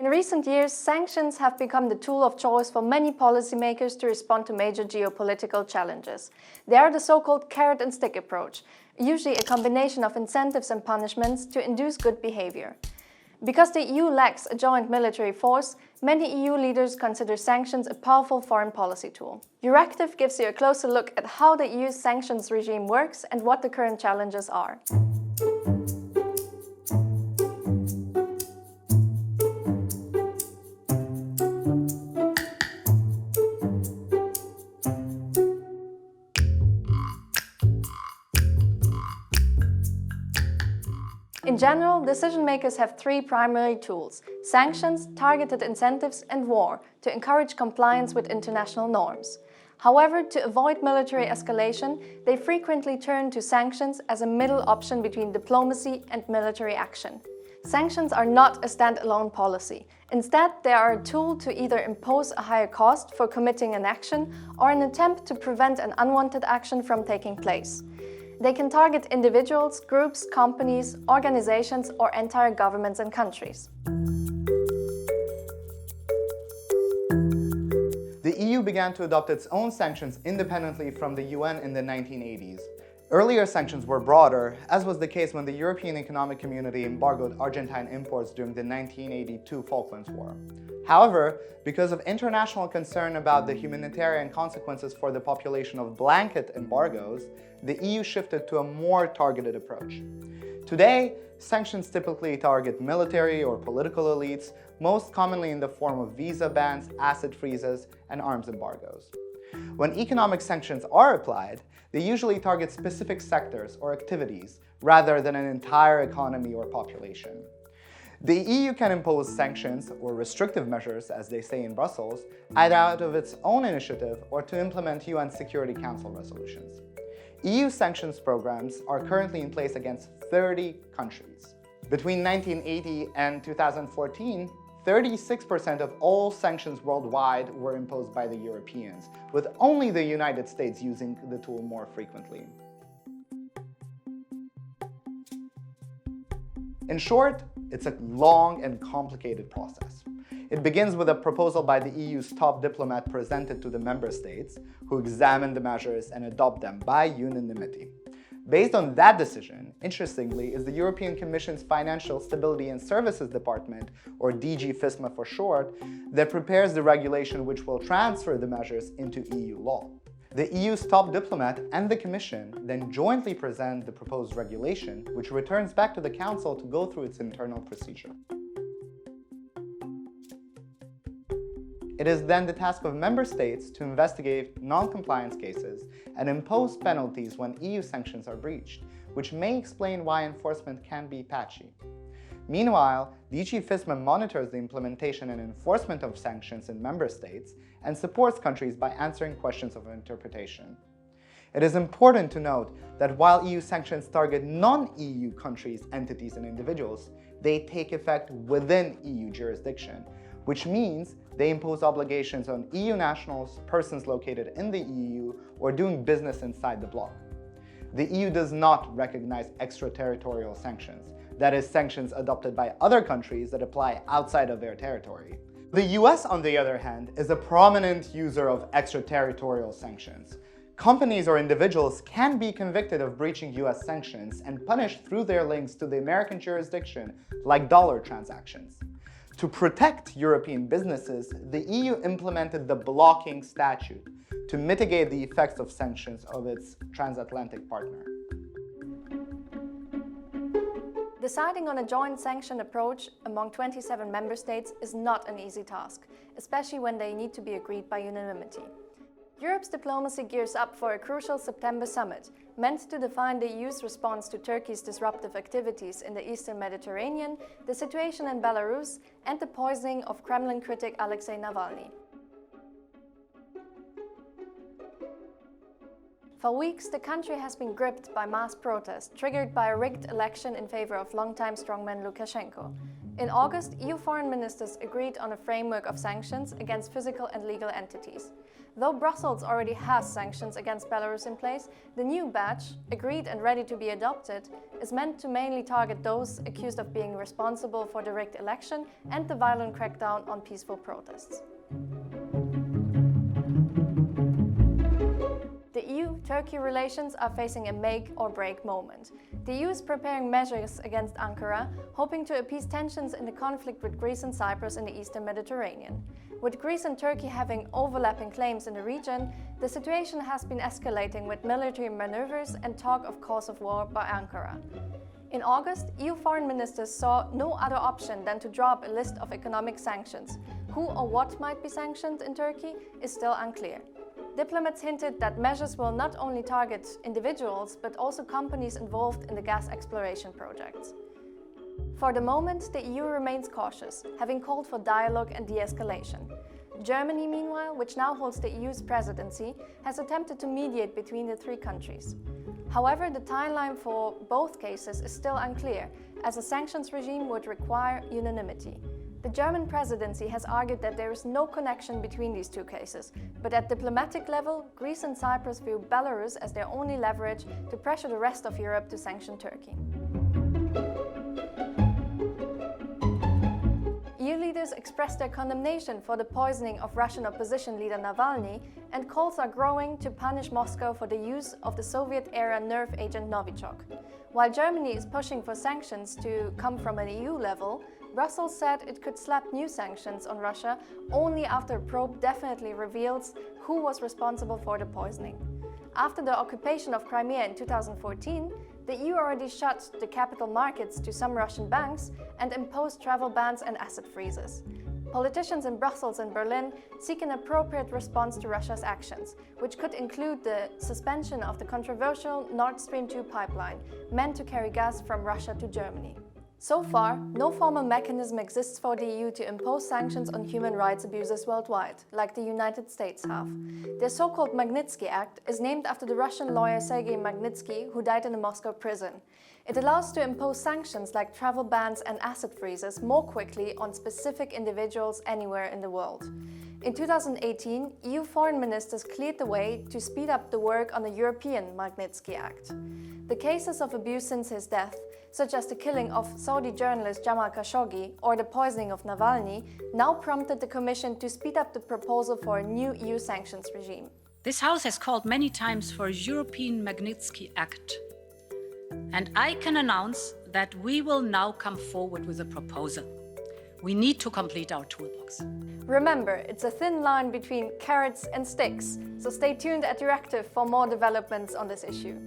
In recent years, sanctions have become the tool of choice for many policymakers to respond to major geopolitical challenges. They are the so-called carrot and stick approach, usually a combination of incentives and punishments to induce good behavior. Because the EU lacks a joint military force, many EU leaders consider sanctions a powerful foreign policy tool. EURACTIV gives you a closer look at how the EU's sanctions regime works and what the current challenges are. In general, decision-makers have three primary tools: sanctions, targeted incentives, and war, to encourage compliance with international norms. However, to avoid military escalation, they frequently turn to sanctions as a middle option between diplomacy and military action. Sanctions are not a standalone policy. Instead, they are a tool to either impose a higher cost for committing an action or an attempt to prevent an unwanted action from taking place. They can target individuals, groups, companies, organizations, or entire governments and countries. The EU began to adopt its own sanctions independently from the UN in the 1980s. Earlier sanctions were broader, as was the case when the European Economic Community embargoed Argentine imports during the 1982 Falklands War. However, because of international concern about the humanitarian consequences for the population of blanket embargoes, the EU shifted to a more targeted approach. Today, sanctions typically target military or political elites, most commonly in the form of visa bans, asset freezes, and arms embargoes. When economic sanctions are applied, they usually target specific sectors or activities rather than an entire economy or population. The EU can impose sanctions, or restrictive measures as they say in Brussels, either out of its own initiative or to implement UN Security Council resolutions. EU sanctions programs are currently in place against 30 countries. Between 1980 and 2014, 36% of all sanctions worldwide were imposed by the Europeans, with only the United States using the tool more frequently. In short, it's a long and complicated process. It begins with a proposal by the EU's top diplomat presented to the member states, who examine the measures and adopt them by unanimity. Based on that decision, interestingly, is the European Commission's Financial Stability and Services Department, or DG FISMA for short, that prepares the regulation which will transfer the measures into EU law. The EU's top diplomat and the Commission then jointly present the proposed regulation, which returns back to the Council to go through its internal procedure. It is then the task of member states to investigate non-compliance cases and impose penalties when EU sanctions are breached, which may explain why enforcement can be patchy. Meanwhile, DG FISMA monitors the implementation and enforcement of sanctions in member states and supports countries by answering questions of interpretation. It is important to note that while EU sanctions target non-EU countries, entities, and individuals, they take effect within EU jurisdiction, which means they impose obligations on EU nationals, persons located in the EU, or doing business inside the bloc. The EU does not recognize extraterritorial sanctions, that is, sanctions adopted by other countries that apply outside of their territory. The US, on the other hand, is a prominent user of extraterritorial sanctions. Companies or individuals can be convicted of breaching US sanctions and punished through their links to the American jurisdiction, like dollar transactions. To protect European businesses, the EU implemented the blocking statute to mitigate the effects of sanctions of its transatlantic partner. Deciding on a joint sanction approach among 27 member states is not an easy task, especially when they need to be agreed by unanimity. Europe's diplomacy gears up for a crucial September summit, meant to define the EU's response to Turkey's disruptive activities in the Eastern Mediterranean, the situation in Belarus, and the poisoning of Kremlin critic Alexei Navalny. For weeks, the country has been gripped by mass protests, triggered by a rigged election in favor of longtime strongman Lukashenko. In August, EU foreign ministers agreed on a framework of sanctions against physical and legal entities. Though Brussels already has sanctions against Belarus in place, the new batch, agreed and ready to be adopted, is meant to mainly target those accused of being responsible for the rigged election and the violent crackdown on peaceful protests. The EU-Turkey relations are facing a make or break moment. The EU is preparing measures against Ankara, hoping to appease tensions in the conflict with Greece and Cyprus in the eastern Mediterranean. With Greece and Turkey having overlapping claims in the region, the situation has been escalating with military maneuvers and talk of cause of war by Ankara. In August, EU foreign ministers saw no other option than to draw up a list of economic sanctions. Who or what might be sanctioned in Turkey is still unclear. Diplomats hinted that measures will not only target individuals, but also companies involved in the gas exploration projects. For the moment, the EU remains cautious, having called for dialogue and de-escalation. Germany, meanwhile, which now holds the EU's presidency, has attempted to mediate between the three countries. However, the timeline for both cases is still unclear, as a sanctions regime would require unanimity. The German presidency has argued that there is no connection between these two cases, but at diplomatic level, Greece and Cyprus view Belarus as their only leverage to pressure the rest of Europe to sanction Turkey. EU leaders expressed their condemnation for the poisoning of Russian opposition leader Navalny, and calls are growing to punish Moscow for the use of the Soviet-era nerve agent Novichok. While Germany is pushing for sanctions to come from an EU level, Brussels said it could slap new sanctions on Russia only after a probe definitely reveals who was responsible for the poisoning. After the occupation of Crimea in 2014, the EU already shut the capital markets to some Russian banks and imposed travel bans and asset freezes. Politicians in Brussels and Berlin seek an appropriate response to Russia's actions, which could include the suspension of the controversial Nord Stream 2 pipeline, meant to carry gas from Russia to Germany. So far, no formal mechanism exists for the EU to impose sanctions on human rights abusers worldwide, like the United States have. The so-called Magnitsky Act is named after the Russian lawyer Sergei Magnitsky, who died in a Moscow prison. It allows to impose sanctions like travel bans and asset freezes more quickly on specific individuals anywhere in the world. In 2018, EU foreign ministers cleared the way to speed up the work on the European Magnitsky Act. The cases of abuse since his death, such as the killing of Saudi journalist Jamal Khashoggi or the poisoning of Navalny, now prompted the Commission to speed up the proposal for a new EU sanctions regime. This House has called many times for a European Magnitsky Act. And I can announce that we will now come forward with a proposal. We need to complete our toolbox. Remember, it's a thin line between carrots and sticks, so stay tuned at EURACTIV for more developments on this issue.